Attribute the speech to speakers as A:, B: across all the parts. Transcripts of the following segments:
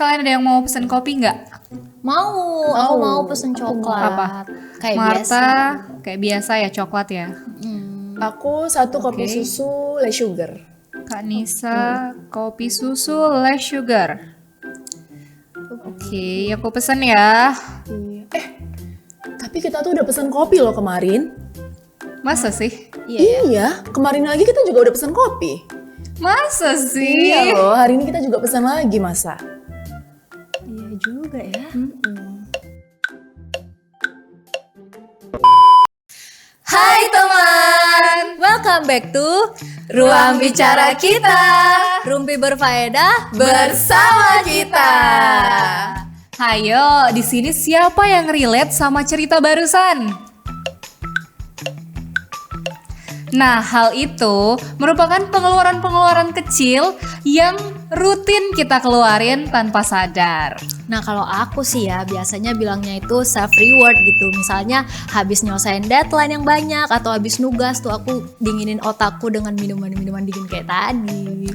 A: kalian ada yang mau pesen kopi nggak?
B: Aku mau pesen coklat.
A: Apa?
B: Kayak
A: Marta,
B: biasa.
A: kayak biasa ya coklat ya.
C: Aku 1 kopi susu less sugar.
A: Kak Nisa, kopi susu less sugar. Oke, aku pesen ya.
C: Tapi kita tuh udah pesen kopi loh kemarin.
A: Masa sih?
C: Iya, kemarin lagi kita juga udah pesen kopi.
A: Masa sih?
C: Iya loh, hari ini kita juga pesen lagi masa.
B: Iya juga ya.
A: Hai teman,
B: Welcome back to
A: ruang bicara kita
B: Rumpi Berfaedah
A: bersama kita. Hayo, di sini siapa yang relate sama cerita barusan? Nah, hal itu merupakan pengeluaran-pengeluaran kecil yang rutin kita keluarin tanpa sadar.
B: Nah kalau aku sih ya biasanya bilangnya itu self reward gitu. Misalnya habis nyelesain deadline yang banyak atau habis nugas tuh aku dinginin otakku dengan minuman-minuman dingin kayak tadi.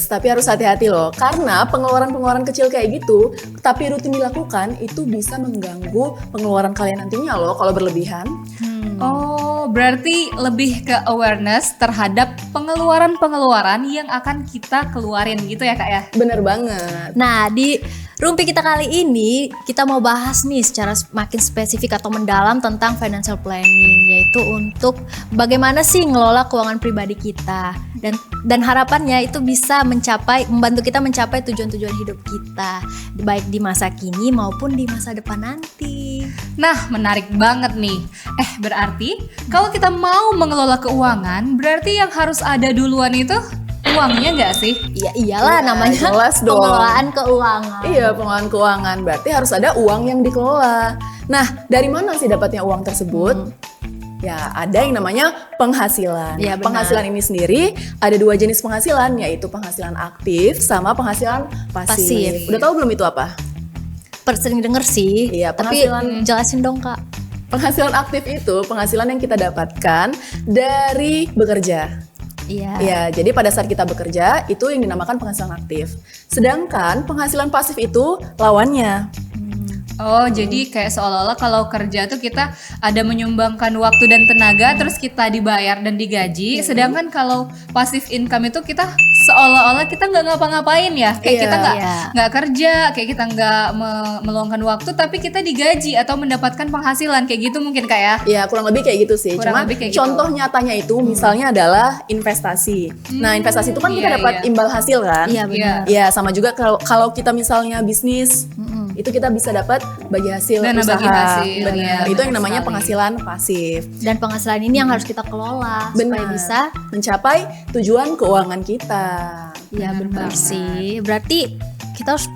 C: Tapi harus hati-hati loh, karena pengeluaran-pengeluaran kecil kayak gitu, tapi rutin dilakukan, itu bisa mengganggu pengeluaran kalian nantinya loh kalau berlebihan.
A: Oh, berarti lebih ke awareness terhadap pengeluaran-pengeluaran yang akan kita keluarin gitu ya Kak ya?
C: Bener banget.
B: Nah di Rumpi kita kali ini kita mau bahas nih secara makin spesifik atau mendalam tentang financial planning, yaitu untuk bagaimana sih ngelola keuangan pribadi kita dan harapannya itu bisa membantu kita mencapai tujuan-tujuan hidup kita baik di masa kini maupun di masa depan nanti.
A: Nah, menarik banget nih. Berarti kalau kita mau mengelola keuangan, berarti yang harus ada duluan itu uangnya nggak sih?
B: Ya iyalah
C: Ya,
B: namanya
C: jelas dong.
B: pengelolaan keuangan.
C: Iya, pengelolaan keuangan, berarti harus ada uang yang dikelola. Nah, dari mana sih dapatnya uang tersebut? Ya, ada yang namanya penghasilan.
B: Ya, benar.
C: Penghasilan ini sendiri ada 2 jenis penghasilan, yaitu penghasilan aktif sama penghasilan pasif.
B: Pasif.
C: Udah tahu belum itu apa?
B: Sering denger sih,
C: Iya,
B: tapi
C: penghasilan-
B: jelasin dong Kak.
C: Penghasilan aktif itu penghasilan yang kita dapatkan dari bekerja.
B: Iya.
C: Ya, jadi pada saat kita bekerja itu yang dinamakan penghasilan aktif. Sedangkan penghasilan pasif itu lawannya.
A: Oh, jadi kayak seolah-olah kalau kerja tuh kita ada menyumbangkan waktu dan tenaga, terus kita dibayar dan digaji. Sedangkan kalau passive income itu kita seolah-olah kita nggak ngapa-ngapain ya, kayak
C: Iya.
A: kita
B: Iya.
A: nggak kerja, kayak kita nggak meluangkan waktu, tapi kita digaji atau mendapatkan penghasilan kayak gitu mungkin Kak ya.
C: Ya, kurang lebih kayak gitu sih.
A: Kurang
C: Cuma
A: lebih kayak gitu.
C: contoh nyatanya itu misalnya adalah investasi. Nah, investasi itu kan kita
A: Iya,
C: dapat
A: iya.
C: imbal hasil kan?
B: Iya benar.
C: Ya, sama juga kalau kita misalnya bisnis, itu kita bisa dapat bagi hasil
A: Dana
C: usaha.
A: bagi hasil,
C: Benar.
A: iya,
C: Itu yang
A: benar
C: namanya
A: sekali.
C: penghasilan pasif.
B: Dan penghasilan ini yang harus kita kelola supaya
C: Benar.
B: bisa.
C: Mencapai tujuan keuangan kita.
B: Ya benar
A: banget.
B: sih. Berarti kita harus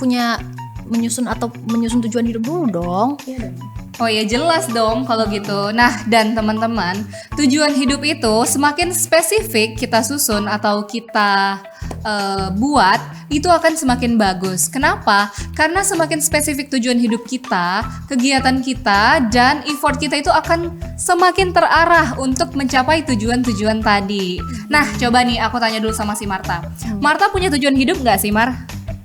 B: menyusun tujuan hidup dulu dong.
C: Iya dong.
A: Oh ya jelas dong kalau gitu. Nah dan teman-teman, tujuan hidup itu semakin spesifik kita susun atau kita buat, itu akan semakin bagus. Kenapa? Karena semakin spesifik tujuan hidup kita, kegiatan kita, dan effort kita itu akan semakin terarah untuk mencapai tujuan-tujuan tadi. Nah coba nih aku tanya dulu sama si Marta. Marta punya tujuan hidup nggak sih Mar?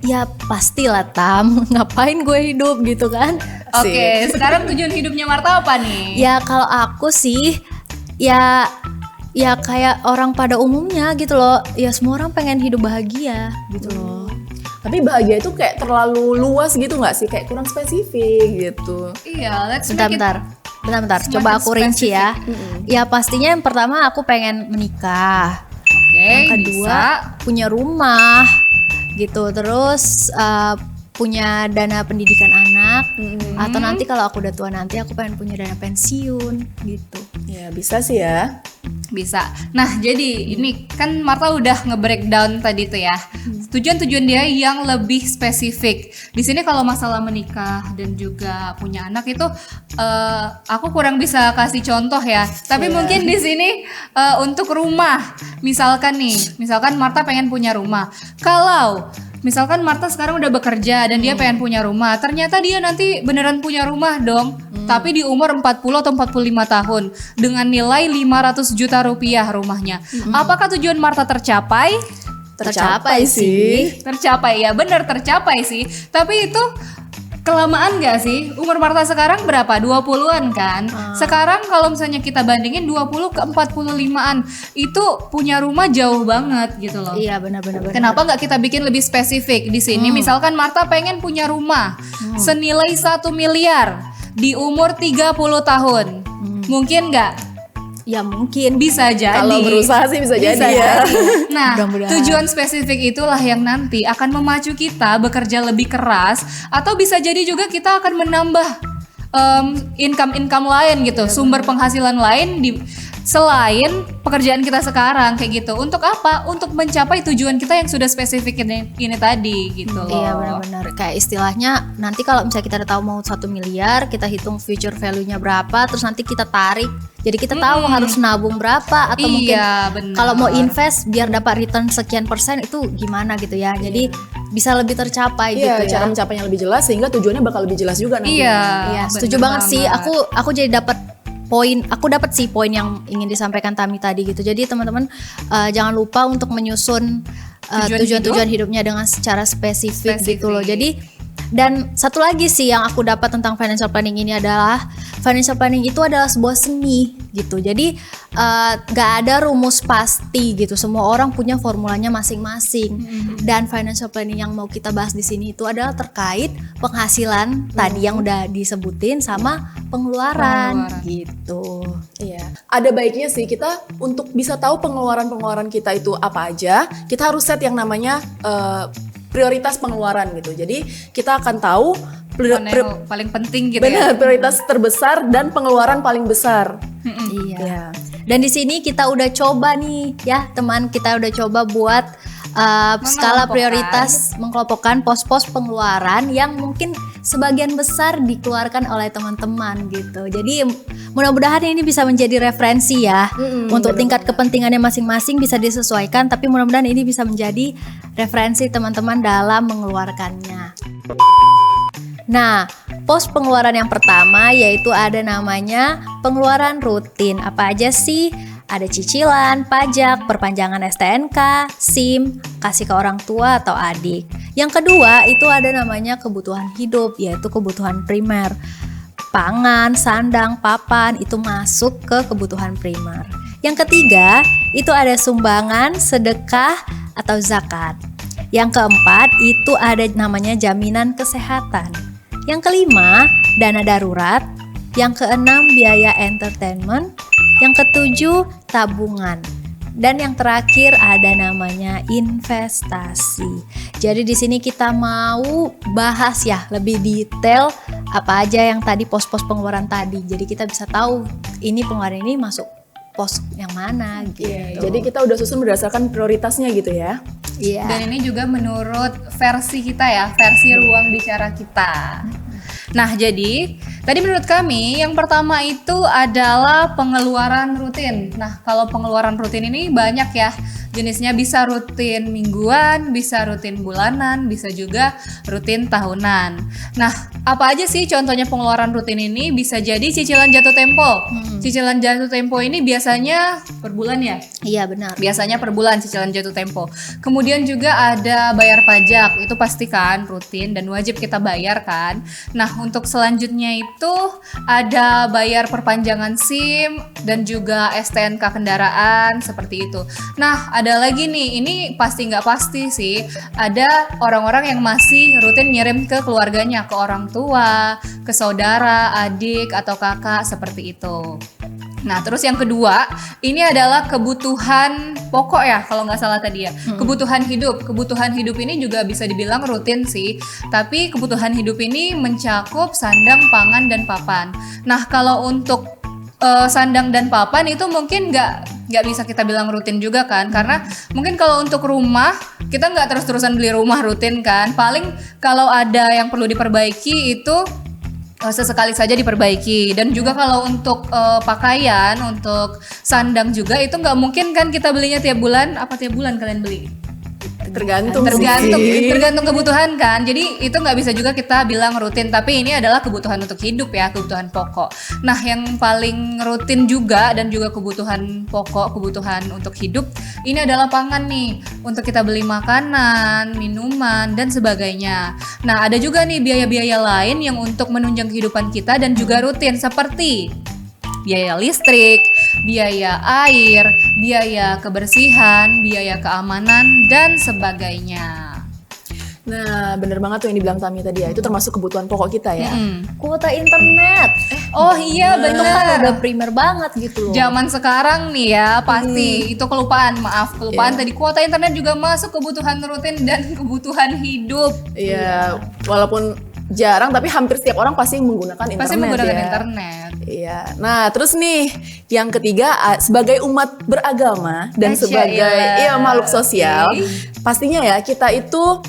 B: Ya pastilah Tam. Ngapain gue hidup gitu kan?
A: Oke, sekarang tujuan hidupnya Marta apa nih?
B: Ya kalau aku sih ya kayak orang pada umumnya gitu loh. Ya semua orang pengen hidup bahagia gitu loh.
C: Tapi bahagia itu kayak terlalu luas gitu nggak sih? Kayak kurang spesifik gitu.
A: Iya, let's make it
B: Bentar.
A: semakin
B: Coba aku rinci ya. Ya pastinya yang pertama aku pengen menikah.
A: Oke,
B: Yang kedua punya rumah gitu. Terus punya dana pendidikan anak. Atau nanti kalau aku udah tua nanti aku pengen punya dana pensiun gitu.
C: Ya, bisa sih ya.
A: bisa. Nah, jadi ini kan Marta udah nge-breakdown tadi tuh ya. Tujuan-tujuan dia yang lebih spesifik. Di sini kalau masalah menikah dan juga punya anak itu aku kurang bisa kasih contoh ya. Tapi mungkin di sini untuk rumah. Misalkan Marta pengen punya rumah. Kalau misalkan Marta sekarang udah bekerja dan dia pengen punya rumah, ternyata dia nanti beneran punya rumah dong. Tapi di umur 40 atau 45 tahun dengan nilai 500 juta rupiah rumahnya. Apakah tujuan Marta tercapai?
B: Tercapai sih.
A: Tercapai ya, bener tercapai sih. Tapi itu kelamaan gak sih? Umur Marta sekarang berapa? 20-an kan? Sekarang kalau misalnya kita bandingin 20 ke 45-an, itu punya rumah jauh banget gitu loh.
B: Iya, benar-benar.
A: Kenapa nggak kita bikin lebih spesifik di sini? Misalkan Marta pengen punya rumah senilai 1 miliar di umur 30 tahun. Mungkin nggak?
B: Ya mungkin.
A: Bisa jadi.
C: Kalau berusaha sih bisa jadi ya.
A: Nah,
B: Mudah-mudahan.
A: tujuan spesifik itulah yang nanti akan memacu kita bekerja lebih keras, atau bisa jadi juga kita akan menambah income lain gitu, sumber penghasilan lain selain pekerjaan kita sekarang kayak gitu. Untuk apa? Untuk mencapai tujuan kita yang sudah spesifik ini tadi gitu loh.
B: Iya, benar-benar. Kayak istilahnya nanti kalau misalnya kita udah tahu mau 1 miliar, kita hitung future value-nya berapa, terus nanti kita tarik. Jadi kita tahu harus nabung berapa, atau mungkin
A: benar.
B: kalau mau invest biar dapat return sekian persen itu gimana gitu ya. Jadi bisa lebih tercapai
C: Iya,
B: gitu
C: cara
B: ya.
C: mencapainya lebih jelas sehingga tujuannya bakal lebih jelas juga nanti.
A: Iya,
B: Iya,
A: bener
B: setuju banget sih.
A: banget.
B: Aku jadi dapat poin yang ingin disampaikan Tami tadi gitu. Jadi teman-teman jangan lupa untuk menyusun tujuan-tujuan hidupnya dengan secara spesifik gitu loh. Jadi dan satu lagi sih yang aku dapat tentang financial planning ini adalah financial planning itu adalah sebuah seni gitu. Jadi gak ada rumus pasti gitu. Semua orang punya formulanya masing-masing. Dan financial planning yang mau kita bahas di sini itu adalah terkait penghasilan tadi yang udah disebutin sama pengeluaran gitu.
C: Iya. Ada baiknya sih kita untuk bisa tahu pengeluaran-pengeluaran kita itu apa aja, kita harus set yang namanya prioritas pengeluaran gitu. Jadi kita akan tahu
A: Mana yang paling penting gitu
C: benar
A: ya.
C: prioritas terbesar dan pengeluaran paling besar.
B: Iya.
C: Ya.
B: Dan di sini kita udah coba nih ya teman, kita udah coba buat skala prioritas, mengelompokkan pos-pos pengeluaran yang mungkin sebagian besar dikeluarkan oleh teman-teman gitu. Jadi mudah-mudahan ini bisa menjadi referensi ya untuk tingkat kepentingannya masing-masing bisa disesuaikan, tapi mudah-mudahan ini bisa menjadi referensi teman-teman dalam mengeluarkannya. Nah, pos pengeluaran yang pertama yaitu ada namanya pengeluaran rutin. Apa aja sih? Ada cicilan, pajak, perpanjangan STNK, SIM, kasih ke orang tua atau adik. Yang kedua itu ada namanya kebutuhan hidup, yaitu kebutuhan primer. Pangan, sandang, papan itu masuk ke kebutuhan primer. Yang ketiga itu ada sumbangan, sedekah, atau zakat. Yang keempat itu ada namanya jaminan kesehatan. Yang kelima, dana darurat. Yang keenam, biaya entertainment. Yang ketujuh, tabungan. Dan yang terakhir ada namanya investasi. Jadi di sini kita mau bahas ya lebih detail apa aja yang tadi pos-pos pengeluaran tadi. Jadi kita bisa tahu ini pengeluaran ini masuk pos yang mana gitu.
C: Jadi kita udah susun berdasarkan prioritasnya gitu ya.
B: Iya.
A: Dan ini juga menurut versi kita ya, versi ruang bicara kita. Nah, jadi tadi menurut kami yang pertama itu adalah pengeluaran rutin. Nah, kalau pengeluaran rutin ini banyak ya. Jenisnya bisa rutin mingguan, bisa rutin bulanan, bisa juga rutin tahunan. Nah, apa aja sih contohnya pengeluaran rutin ini? Bisa jadi cicilan jatuh tempo. Cicilan jatuh tempo ini biasanya per bulan ya?
B: Iya benar.
A: Biasanya per bulan cicilan jatuh tempo. Kemudian juga ada bayar pajak, itu pastikan rutin dan wajib kita bayar kan. Nah, untuk selanjutnya itu ada bayar perpanjangan SIM dan juga STNK kendaraan seperti itu. Nah, ada lagi nih, ini pasti nggak pasti sih. Ada orang-orang yang masih rutin ngirim ke keluarganya, ke orang tua, ke saudara, adik atau kakak seperti itu. Nah, terus yang kedua, ini adalah kebutuhan pokok ya, kalau nggak salah tadi ya. Kebutuhan hidup. Kebutuhan hidup ini juga bisa dibilang rutin sih. Tapi kebutuhan hidup ini mencakup sandang, pangan, dan papan. Nah, kalau untuk sandang dan papan itu mungkin nggak bisa kita bilang rutin juga kan, karena mungkin kalau untuk rumah kita nggak terus-terusan beli rumah rutin kan. Paling kalau ada yang perlu diperbaiki itu sesekali saja diperbaiki. Dan juga kalau untuk pakaian, untuk sandang juga itu nggak mungkin kan kita belinya tiap bulan. Apa tiap bulan kalian beli?
C: Tergantung
A: tergantung
C: sih.
A: tergantung kebutuhan kan, jadi itu nggak bisa juga kita bilang rutin, tapi ini adalah kebutuhan untuk hidup ya, kebutuhan pokok. Nah yang paling rutin juga dan juga kebutuhan pokok, kebutuhan untuk hidup ini adalah pangan nih, untuk kita beli makanan, minuman dan sebagainya. Nah ada juga nih biaya-biaya lain yang untuk menunjang kehidupan kita dan juga rutin, seperti biaya listrik, biaya air, biaya kebersihan, biaya keamanan, dan sebagainya.
C: Nah, bener banget tuh yang dibilang Tami tadi ya. Itu termasuk kebutuhan pokok kita ya.
B: Kuota internet.
A: Oh iya
B: Itu kan
A: benar.
B: udah primer banget gitu loh.
A: Zaman sekarang nih ya pasti itu kelupaan, kelupaan tadi, kuota internet juga masuk kebutuhan rutin dan kebutuhan hidup.
C: Iya, walaupun jarang tapi hampir setiap orang pasti menggunakan internet.
A: Pasti menggunakan
C: ya.
A: internet.
C: Iya. Nah, terus nih yang ketiga, sebagai umat beragama dan
A: Masya
C: sebagai
A: Allah.
C: makhluk sosial, pastinya ya kita itu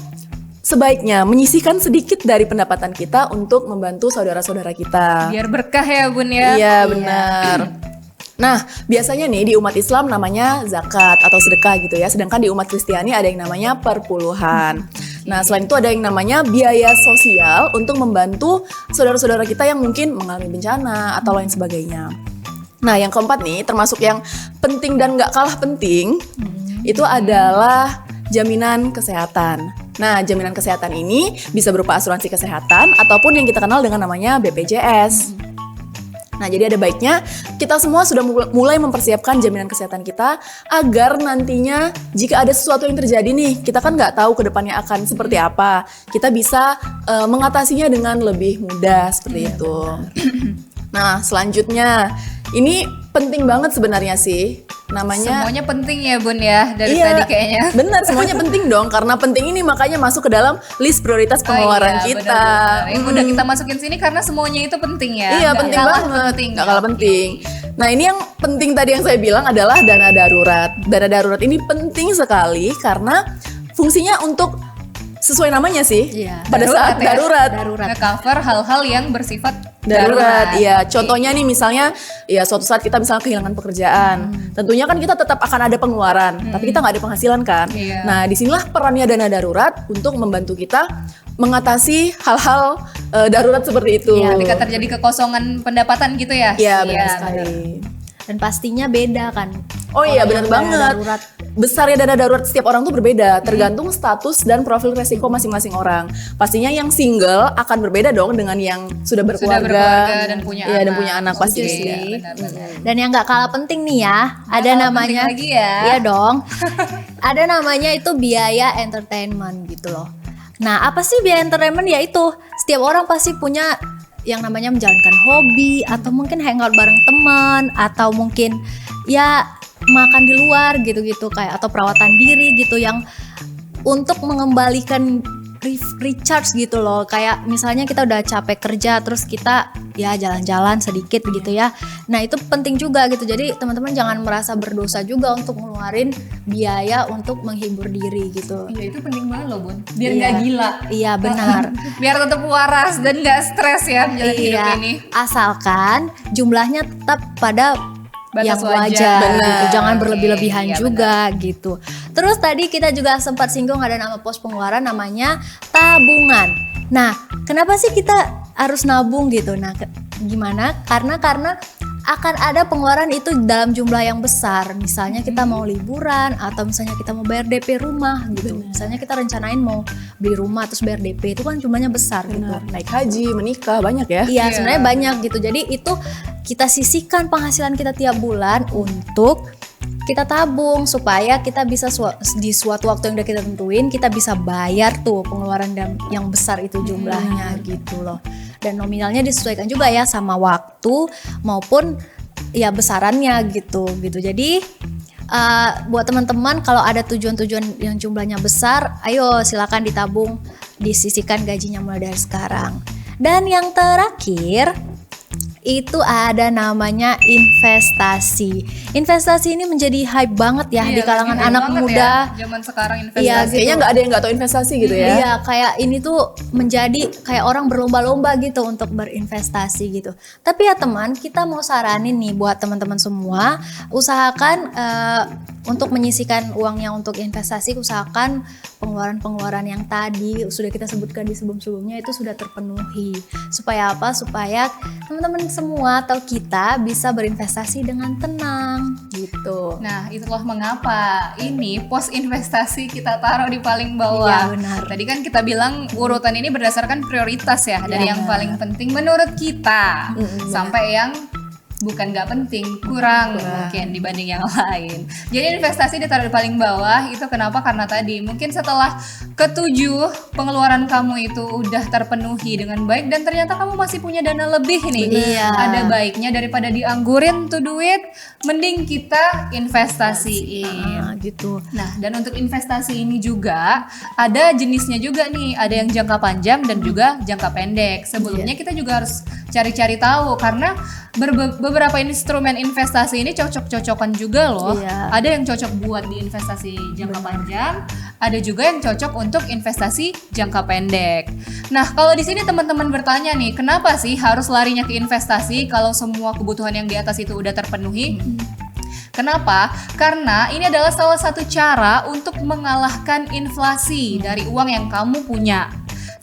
C: sebaiknya menyisihkan sedikit dari pendapatan kita untuk membantu saudara-saudara kita.
A: Biar berkah ya Bun ya.
C: Iya, benar. Nah, biasanya nih di umat Islam namanya zakat atau sedekah gitu ya. Sedangkan di umat Kristiani ada yang namanya perpuluhan. Nah, selain itu ada yang namanya biaya sosial untuk membantu saudara-saudara kita yang mungkin mengalami bencana atau lain sebagainya. Nah, yang keempat nih, termasuk yang penting dan gak kalah penting, itu adalah jaminan kesehatan. Nah, jaminan kesehatan ini bisa berupa asuransi kesehatan ataupun yang kita kenal dengan namanya BPJS. Nah, jadi ada baiknya kita semua sudah mulai mempersiapkan jaminan kesehatan kita agar nantinya jika ada sesuatu yang terjadi nih, kita kan nggak tahu ke depannya akan seperti apa. Kita bisa mengatasinya dengan lebih mudah seperti itu. Nah, selanjutnya ini penting banget sebenarnya sih. Namanya
A: Semuanya penting ya Bun ya dari
C: Iya,
A: tadi kayaknya.
C: benar, semuanya penting dong. Karena penting ini makanya masuk ke dalam list prioritas pengeluaran
A: Oh iya,
C: kita.
A: benar-benar. Yang udah kita masukin sini karena semuanya itu penting ya.
C: Iya,
A: Nggak
C: penting
A: kalah
C: banget.
A: penting.
C: Nggak kalah penting. Nah, ini yang penting tadi yang saya bilang adalah dana darurat. Dana darurat ini penting sekali karena fungsinya untuk sesuai namanya sih.
B: Iya.
C: Pada saat
A: ya.
C: darurat.
A: Nge-cover hal-hal yang bersifat
C: Darurat, iya. Contohnya nih misalnya, ya suatu saat kita misalnya kehilangan pekerjaan, tentunya kan kita tetap akan ada pengeluaran, tapi kita nggak ada penghasilan kan.
A: Iya.
C: Nah, disinilah perannya dana darurat untuk membantu kita mengatasi hal-hal darurat seperti itu.
A: Iya, ketika terjadi kekosongan pendapatan gitu ya.
C: Iya, benar
A: Iya,
C: sekali.
B: Dan pastinya beda kan.
C: Oh iya,
B: Kalau
C: benar
B: yang dana
C: banget.
B: darurat.
C: Besarnya dana darurat setiap orang tuh berbeda, tergantung status dan profil resiko masing-masing orang. Pastinya yang single akan berbeda dong dengan yang sudah berkeluarga,
A: dan punya
C: iya,
A: anak.
C: dan punya anak pasti.
A: Oke,
C: Iya.
A: benar-benar.
B: Dan yang nggak kalah penting nih ya, ada
A: kalah
B: namanya,
A: penting lagi ya.
B: iya dong, ada namanya itu biaya entertainment gitu loh. Nah, apa sih biaya entertainment? Ya itu setiap orang pasti punya yang namanya menjalankan hobi atau mungkin hangout bareng teman atau mungkin ya makan di luar gitu-gitu kayak atau perawatan diri gitu yang untuk mengembalikan recharge gitu loh. Kayak misalnya kita udah capek kerja terus kita ya jalan-jalan sedikit gitu ya. Nah, itu penting juga gitu. Jadi teman-teman jangan merasa berdosa juga untuk ngeluarin biaya untuk menghibur diri gitu.
A: Iya, itu penting banget loh Bun. Biar
B: Iya.
A: nggak gila.
B: Iya, benar.
A: Biar tetap waras dan nggak stres ya menjalani hidup
B: Iya,
A: ini.
B: asalkan jumlahnya tetap pada
A: Batas
B: yang
A: wajar.
B: wajar gitu.
C: Benar.
B: Jangan berlebih-lebihan
A: Iya,
B: juga gitu. Terus tadi kita juga sempat singgung ada nama pos pengeluaran namanya tabungan. Nah, kenapa sih kita harus nabung gitu? Nah, gimana? Karena akan ada pengeluaran itu dalam jumlah yang besar. Misalnya kita mau liburan atau misalnya kita mau bayar DP rumah gitu. Misalnya kita rencanain mau beli rumah terus bayar DP, itu kan jumlahnya besar gitu.
C: Benar. Naik haji, menikah, banyak ya.
B: Iya,
A: Iya.
B: sebenarnya banyak gitu. Jadi itu kita sisihkan penghasilan kita tiap bulan untuk kita tabung supaya kita bisa di suatu waktu yang udah kita tentuin kita bisa bayar tuh pengeluaran yang besar itu jumlahnya gitu loh. Dan nominalnya disesuaikan juga ya sama waktu maupun ya besarannya gitu. Jadi buat teman-teman kalau ada tujuan-tujuan yang jumlahnya besar, ayo silakan ditabung, disisihkan gajinya mulai dari sekarang. Dan yang terakhir itu ada namanya investasi. Investasi ini menjadi hype banget ya
A: Iya,
B: di kalangan
A: lagi
B: anak
A: banget
B: muda.
A: ya, zaman sekarang investasi.
B: Iya, gitu.
C: Kayaknya nggak ada yang nggak tahu investasi gitu ya.
B: Iya, kayak ini tuh menjadi kayak orang berlomba-lomba gitu untuk berinvestasi gitu. Tapi ya teman, kita mau saranin nih buat teman-teman semua, usahakan untuk menyisihkan uangnya untuk investasi, usahakan pengeluaran-pengeluaran yang tadi sudah kita sebutkan di sebelum-sebelumnya itu sudah terpenuhi. Supaya apa? Supaya teman-teman semua atau kita bisa berinvestasi dengan tenang gitu.
A: Nah, itulah mengapa ini pos investasi kita taruh di paling bawah.
B: Iya, benar.
A: Tadi kan kita bilang urutan ini berdasarkan prioritas ya, dari
B: Iya,
A: yang paling penting menurut kita sampai yang bukan nggak penting, kurang mungkin dibanding yang lain. Jadi investasi ditaruh di paling bawah itu kenapa? Karena tadi mungkin setelah ketujuh pengeluaran kamu itu udah terpenuhi dengan baik dan ternyata kamu masih punya dana lebih nih.
B: Iya.
A: Ada baiknya daripada dianggurin tuh duit, mending kita investasiin.
B: Gitu.
A: Nah, dan untuk investasi ini juga ada jenisnya juga nih, ada yang jangka panjang dan juga jangka pendek. Sebelumnya kita juga harus cari-cari tahu karena beberapa instrumen investasi ini cocok-cocokan juga loh.
B: Iya.
A: Ada yang cocok buat di investasi jangka panjang, ada juga yang cocok untuk investasi jangka pendek. Nah, kalau di sini teman-teman bertanya nih, kenapa sih harus larinya ke investasi kalau semua kebutuhan yang di atas itu udah terpenuhi? Kenapa? Karena ini adalah salah satu cara untuk mengalahkan inflasi dari uang yang kamu punya.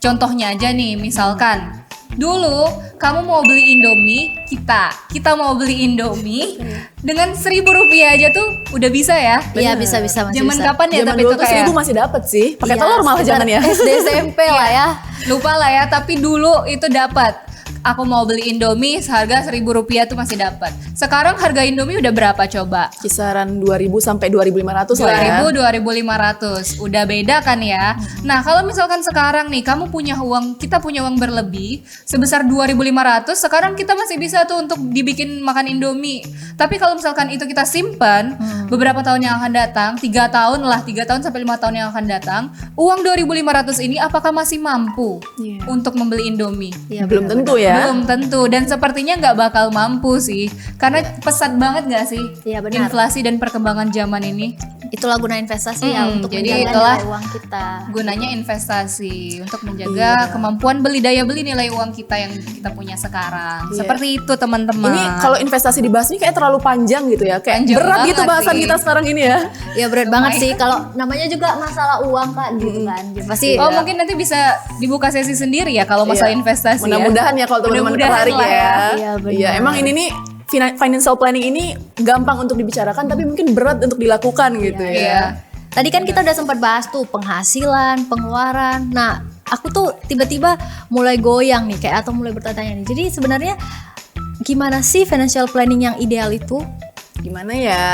A: Contohnya aja nih, misalkan dulu kamu mau beli Indomie, kita mau beli Indomie dengan Rp1.000 aja tuh udah bisa ya.
B: Iya, bisa masih
A: Zaman
B: bisa.
A: kapan ya
C: Zaman
A: tapi
C: dulu
A: itu
C: tuh
A: kayak
C: 1.000 masih dapat sih. Pakai
B: Iya,
C: telur malah
B: sekitar
C: zaman ya.
B: SD SMP lah ya.
A: lupa lah ya, tapi dulu itu dapat. Aku mau beli Indomie seharga Rp1.000 tuh masih dapat. Sekarang harga Indomie udah berapa coba?
C: Kisaran 2.000 sampai 2.500 lah ya.
A: 2.500 udah beda kan ya. Nah, kalau misalkan sekarang nih kamu punya uang, kita punya uang berlebih sebesar 2.500, sekarang kita masih bisa tuh untuk dibikin makan Indomie. Tapi kalau misalkan itu kita simpan beberapa tahun yang akan datang, 3 tahun sampai 5 tahun yang akan datang, uang 2.500 ini apakah masih mampu untuk membeli Indomie?
B: Iya,
C: Belum
B: benar-benar.
C: tentu ya.
A: Belum tentu, dan sepertinya nggak bakal mampu sih, karena pesat banget nggak sih
B: Iya, benar.
A: inflasi dan perkembangan zaman ini.
B: Itulah guna investasi ya untuk
A: jadi
B: menjaga
A: itulah
B: nilai uang kita.
A: Gunanya investasi untuk menjaga kemampuan daya beli nilai uang kita yang kita punya sekarang.
C: Iya.
A: Seperti itu teman-teman.
C: Ini kalau investasi dibahas ini kayak terlalu panjang gitu ya. Kayak
A: Panjang
C: berat gitu
A: banget
C: bahasan
A: sih.
C: kita sekarang ini ya.
B: Ya berat banget sih kalau namanya juga masalah uang kan gitu kan. Jadi pasti
A: Oh mungkin nanti bisa dibuka sesi sendiri ya kalau masalah
C: Iya.
A: investasi.
C: Mudah-mudahan ya kalau teman-teman
A: Mudah-mudahan
C: tertarik
A: lah
C: ya.
B: Iya, benar.
C: Iya, emang ini nih financial planning ini gampang untuk dibicarakan tapi mungkin berat untuk dilakukan gitu ya.
A: Iya.
B: tadi kan kita udah sempat bahas tuh penghasilan, pengeluaran. Nah, aku tuh tiba-tiba mulai goyang nih kayak atau mulai bertanya nih. Jadi sebenarnya gimana sih financial planning yang ideal itu?
C: Gimana ya?